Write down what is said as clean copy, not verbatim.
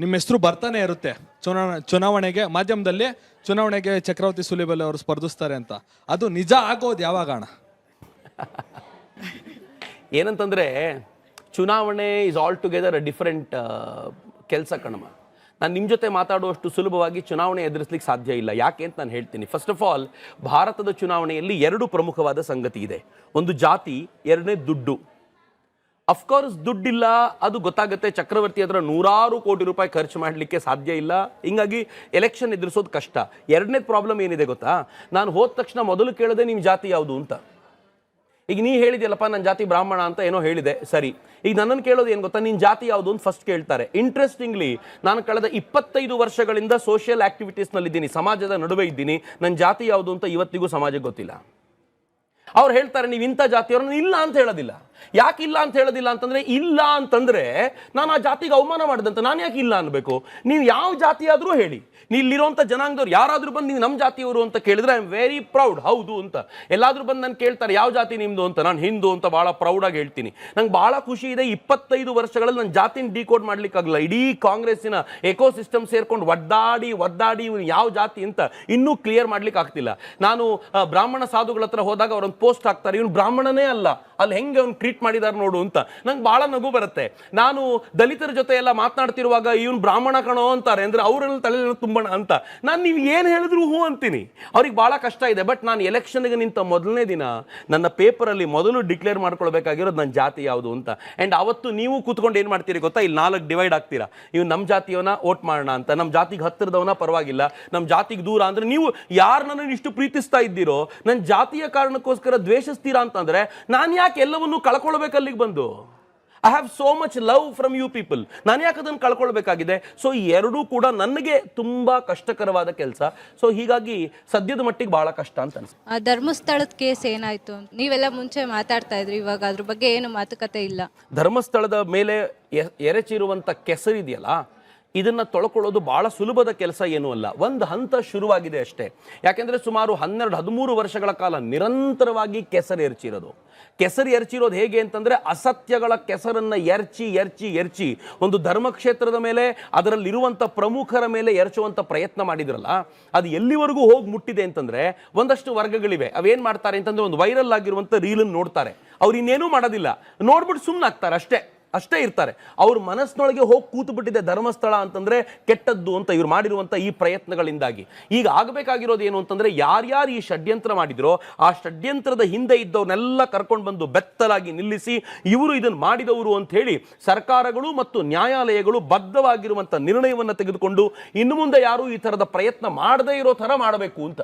ನಿಮ್ಮ ಹೆಸರು ಬರ್ತಾನೆ ಇರುತ್ತೆ ಚುನಾವಣೆಗೆ ಮಾಧ್ಯಮದಲ್ಲಿ ಚುನಾವಣೆಗೆ ಚಕ್ರವರ್ತಿ ಸುಲಿಬೆಲೆ ಅವರು ಸ್ಪರ್ಧಿಸ್ತಾರೆ ಅಂತ. ಅದು ನಿಜ ಆಗೋದು ಯಾವಾಗ ಅಣ್ಣ? ಏನಂತಂದ್ರೆ ಚುನಾವಣೆ is all together a different ಕೆಲಸ ಕಣಮ. ನಾನು ನಿಮ್ಮ ಜೊತೆ ಮಾತಾಡುವಷ್ಟು ಸುಲಭವಾಗಿ ಚುನಾವಣೆ ಎದುರಿಸಲಿಕ್ಕೆ ಸಾಧ್ಯ ಇಲ್ಲ. ಯಾಕೆ ಅಂತ ನಾನು ಹೇಳ್ತೀನಿ. ಫಸ್ಟ್ ಆಫ್ ಆಲ್, ಭಾರತದ ಚುನಾವಣೆಯಲ್ಲಿ ಎರಡು ಪ್ರಮುಖವಾದ ಸಂಗತಿ ಇದೆ. ಒಂದು ಜಾತಿ, ಎರಡನೇ ದುಡ್ಡು. ಅಫ್ಕೋರ್ಸ್ ದುಡ್ಡಿಲ್ಲ, ಅದು ಗೊತ್ತಾಗುತ್ತೆ. ಚಕ್ರವರ್ತಿ ಹತ್ರ ನೂರಾರು ಕೋಟಿ ರೂಪಾಯಿ ಖರ್ಚು ಮಾಡಲಿಕ್ಕೆ ಸಾಧ್ಯ ಇಲ್ಲ. ಹಿಂಗಾಗಿ ಎಲೆಕ್ಷನ್ ಎದುರಿಸೋದು ಕಷ್ಟ. ಎರಡನೇ ಪ್ರಾಬ್ಲಮ್ ಏನಿದೆ ಗೊತ್ತಾ? ನಾನು ಹೋದ ತಕ್ಷಣ ಮೊದಲು ಕೇಳದೆ ನಿಮ್ಮ ಜಾತಿ ಯಾವುದು ಅಂತ. ಈಗ ನೀ ಹೇಳಿದ್ಯಲ್ಲಪ್ಪ ನನ್ನ ಜಾತಿ ಬ್ರಾಹ್ಮಣ ಅಂತ ಏನೋ ಹೇಳಿದೆ, ಸರಿ. ಈಗ ನನ್ನನ್ನು ಕೇಳೋದು ಏನು ಗೊತ್ತಾ, ನಿನ್ನ ಜಾತಿ ಯಾವುದು ಅಂತ ಫಸ್ಟ್ ಕೇಳ್ತಾರೆ. ಇಂಟ್ರೆಸ್ಟಿಂಗ್ಲಿ ನಾನು ಕಳೆದ 25 ವರ್ಷಗಳಿಂದ ಸೋಷಿಯಲ್ ಆಕ್ಟಿವಿಟೀಸ್ನಲ್ಲಿದ್ದೀನಿ, ಸಮಾಜದ ನಡುವೆ ಇದ್ದೀನಿ. ನನ್ನ ಜಾತಿ ಯಾವುದು ಅಂತ ಇವತ್ತಿಗೂ ಸಮಾಜಕ್ಕೆ ಗೊತ್ತಿಲ್ಲ. ಅವ್ರು ಹೇಳ್ತಾರೆ ನೀವು ಇಂಥ ಜಾತಿಯವ್ರನ್ನ ಇಲ್ಲ ಅಂತ ಹೇಳೋದಿಲ್ಲ. ಯಾಕೆ ಇಲ್ಲ ಅಂತ ಹೇಳೋದಿಲ್ಲ ಅಂತಂದ್ರೆ, ಇಲ್ಲ ಅಂತಂದ್ರೆ ನಾನು ಆ ಜಾತಿಗೆ ಅವಮಾನ ಮಾಡಿದಂತ. ನಾನು ಯಾಕೆ ಇಲ್ಲ ಅನ್ಬೇಕು? ನೀವು ಯಾವ ಜಾತಿ ಆದ್ರೂ ಹೇಳಿ, ನೀವು ಇಲ್ಲಿರುವಂಥ ಜನಾಂಗದವ್ರು ಯಾರಾದ್ರೂ ಬಂದು ನೀವು ನಮ್ಮ ಜಾತಿಯವರು ಅಂತ ಕೇಳಿದ್ರೆ ಐ ಆಮ್ ವೆರಿ ಪ್ರೌಡ್, ಹೌದು ಅಂತ. ಎಲ್ಲಾದ್ರೂ ಬಂದು ನಾನು ಕೇಳ್ತಾರೆ ಯಾವ ಜಾತಿ ನಿಮ್ದು ಅಂತ, ನಾನು ಹಿಂದೂ ಅಂತ ಭಾಳ ಪ್ರೌಡಾಗಿ ಹೇಳ್ತೀನಿ. ನಂಗೆ ಭಾಳ ಖುಷಿ ಇದೆ. 25 ವರ್ಷಗಳಲ್ಲಿ ನನ್ನ ಜಾತಿನ ಡಿಕೋಡ್ ಮಾಡ್ಲಿಕ್ಕಾಗಲ್ಲ. ಇಡೀ ಕಾಂಗ್ರೆಸ್ಸಿನ ಎಕೋಸಿಸ್ಟಮ್ ಸೇರ್ಕೊಂಡು ಒದ್ದಾಡಿ ಇವನು ಯಾವ ಜಾತಿ ಅಂತ ಇನ್ನೂ ಕ್ಲಿಯರ್ ಮಾಡ್ಲಿಕ್ಕೆ ಆಗ್ತಿಲ್ಲ. ನಾನು ಬ್ರಾಹ್ಮಣ ಸಾಧುಗಳ ಹತ್ರ ಹೋದಾಗ ಅವ್ರೊಂದು ಪೋಸ್ಟ್ ಹಾಕ್ತಾರೆ, ಇವನು ಬ್ರಾಹ್ಮಣನೇ ಅಲ್ಲ, ಅಲ್ಲಿ ಹೆಂಗೆ ಅವ್ನು ಟ್ರೀಟ್ ಮಾಡಿದಾರೆ ನೋಡು ಅಂತ. ನಂಗೆ ಭಾಳ ನಗು ಬರುತ್ತೆ. ನಾನು ದಲಿತರ ಜೊತೆ ಎಲ್ಲ ಮಾತನಾಡ್ತಿರುವಾಗ ಇವನು ಬ್ರಾಹ್ಮಣ ಕಣೋ ಅಂತಾರೆ, ಅಂದ್ರೆ ಅವರಲ್ಲಿ ತಲೆ ತುಂಬಣ ಅಂತ. ನಾನು ನೀವು ಏನು ಹೇಳಿದ್ರು ಹೂ ಅಂತೀನಿ. ಅವ್ರಿಗೆ ಭಾಳ ಕಷ್ಟ ಇದೆ. ಬಟ್ ನಾನು ಎಲೆಕ್ಷನ್ಗೆ ನಿಂತ ಮೊದಲನೇ ದಿನ ನನ್ನ ಪೇಪರಲ್ಲಿ ಮೊದಲು ಡಿಕ್ಲೇರ್ ಮಾಡ್ಕೊಳ್ಬೇಕಾಗಿರೋದು ನನ್ನ ಜಾತಿ ಯಾವುದು ಅಂತ. ಆ್ಯಂಡ್ ಅವತ್ತು ನೀವು ಕೂತ್ಕೊಂಡು ಏನು ಮಾಡ್ತೀರಿ ಗೊತ್ತಾ, ಇಲ್ಲಿ 4 ಡಿವೈಡ್ ಆಗ್ತೀರಾ. ಇವ್ ನಮ್ಮ ಜಾತಿಯವನ ವೋಟ್ ಮಾಡೋಣ ಅಂತ, ನಮ್ಮ ಜಾತಿಗೆ ಹತ್ತಿರದವನ ಪರವಾಗಿಲ್ಲ, ನಮ್ಮ ಜಾತಿಗೆ ದೂರ ಅಂದ್ರೆ ನೀವು ಯಾರು ನನ್ನನ್ನು ಇಷ್ಟು ಪ್ರೀತಿಸ್ತಾ ಇದ್ದೀರೋ, ನನ್ನ ಜಾತಿಯ ಕಾರಣಕ್ಕೋಸ್ಕರ ದ್ವೇಷಿಸ್ತೀರಾ ಅಂತಂದ್ರೆ ನಾನು ಯಾಕೆ ಎಲ್ಲವನ್ನೂ ಕಳ್ಕೊಳ್ಬೇಕಲ್ಲಿಗೆ ಬಂದು? I have so much love from you people. ನಾನು ಯಾಕೆ ಅದನ್ನು ಕಳ್ಕೊಳ್ಬೇಕಾಗಿದೆ? ಸೊ ಈ ಎರಡೂ ಕೂಡ ನನಗೆ ತುಂಬಾ ಕಷ್ಟಕರವಾದ ಕೆಲಸ. ಸೊ ಹೀಗಾಗಿ ಸದ್ಯದ ಮಟ್ಟಿಗೆ ಬಹಳ ಕಷ್ಟ ಅಂತ ಅನ್ಸುತ್ತೆ. ಧರ್ಮಸ್ಥಳದ ಕೇಸ್ ಏನಾಯ್ತು? ನೀವೆಲ್ಲ ಮುಂಚೆ ಮಾತಾಡ್ತಾ ಇದ್ರಿ, ಇವಾಗ ಅದ್ರ ಬಗ್ಗೆ ಏನು ಮಾತುಕತೆ ಇಲ್ಲ. ಧರ್ಮಸ್ಥಳದ ಮೇಲೆ ಎರಚಿರುವಂತ ಕೆಸರಿದೆಯಲ್ಲ, ಇದನ್ನ ತೊಳ್ಕೊಳ್ಳೋದು ಬಹಳ ಸುಲಭದ ಕೆಲಸ ಏನೂ ಅಲ್ಲ. ಒಂದು ಹಂತ ಶುರುವಾಗಿದೆ ಅಷ್ಟೇ. ಯಾಕೆಂದ್ರೆ ಸುಮಾರು 12-13 ವರ್ಷಗಳ ಕಾಲ ನಿರಂತರವಾಗಿ ಕೆಸರು ಎರಚಿರೋದು. ಕೆಸರು ಎರಚಿರೋದು ಹೇಗೆ ಅಂತಂದ್ರೆ, ಅಸತ್ಯಗಳ ಕೆಸರನ್ನ ಎರಚಿ ಒಂದು ಧರ್ಮಕ್ಷೇತ್ರದ ಮೇಲೆ, ಅದರಲ್ಲಿರುವಂಥ ಪ್ರಮುಖರ ಮೇಲೆ ಎರಚುವಂಥ ಪ್ರಯತ್ನ ಮಾಡಿದ್ರಲ್ಲ, ಅದು ಎಲ್ಲಿವರೆಗೂ ಹೋಗಿ ಮುಟ್ಟಿದೆ ಅಂತಂದ್ರೆ, ಒಂದಷ್ಟು ವರ್ಗಗಳಿವೆ. ಅವೇನ್ ಮಾಡ್ತಾರೆ ಅಂತಂದ್ರೆ, ಒಂದು ವೈರಲ್ ಆಗಿರುವಂಥ ರೀಲನ್ನು ನೋಡ್ತಾರೆ, ಅವ್ರು ಇನ್ನೇನೂ ಮಾಡೋದಿಲ್ಲ, ನೋಡ್ಬಿಟ್ಟು ಸುಮ್ಮನಾಗ್ತಾರೆ, ಅಷ್ಟೇ ಇರ್ತಾರೆ. ಅವ್ರ ಮನಸ್ಸಿನೊಳಗೆ ಹೋಗಿ ಕೂತು ಬಿಟ್ಟಿದೆ ಧರ್ಮಸ್ಥಳ ಅಂತಂದ್ರೆ ಕೆಟ್ಟದ್ದು ಅಂತ, ಇವ್ರು ಮಾಡಿರುವಂತ ಈ ಪ್ರಯತ್ನಗಳಿಂದಾಗಿ. ಈಗ ಆಗಬೇಕಾಗಿರೋದು ಏನು ಅಂತಂದ್ರೆ, ಯಾರ್ಯಾರು ಈ ಷಡ್ಯಂತ್ರ ಮಾಡಿದ್ರೋ ಆ ಷಡ್ಯಂತ್ರದ ಹಿಂದೆ ಇದ್ದವ್ರನ್ನೆಲ್ಲ ಕರ್ಕೊಂಡು ಬಂದು ಬೆತ್ತಲಾಗಿ ನಿಲ್ಲಿಸಿ, ಇವರು ಇದನ್ನು ಮಾಡಿದವರು ಅಂತ ಹೇಳಿ ಸರ್ಕಾರಗಳು ಮತ್ತು ನ್ಯಾಯಾಲಯಗಳು ಬದ್ಧವಾಗಿರುವಂತ ನಿರ್ಣಯವನ್ನು ತೆಗೆದುಕೊಂಡು ಇನ್ನು ಮುಂದೆ ಯಾರು ಈ ತರದ ಪ್ರಯತ್ನ ಮಾಡದೇ ಇರೋ ತರ ಮಾಡಬೇಕು ಅಂತ.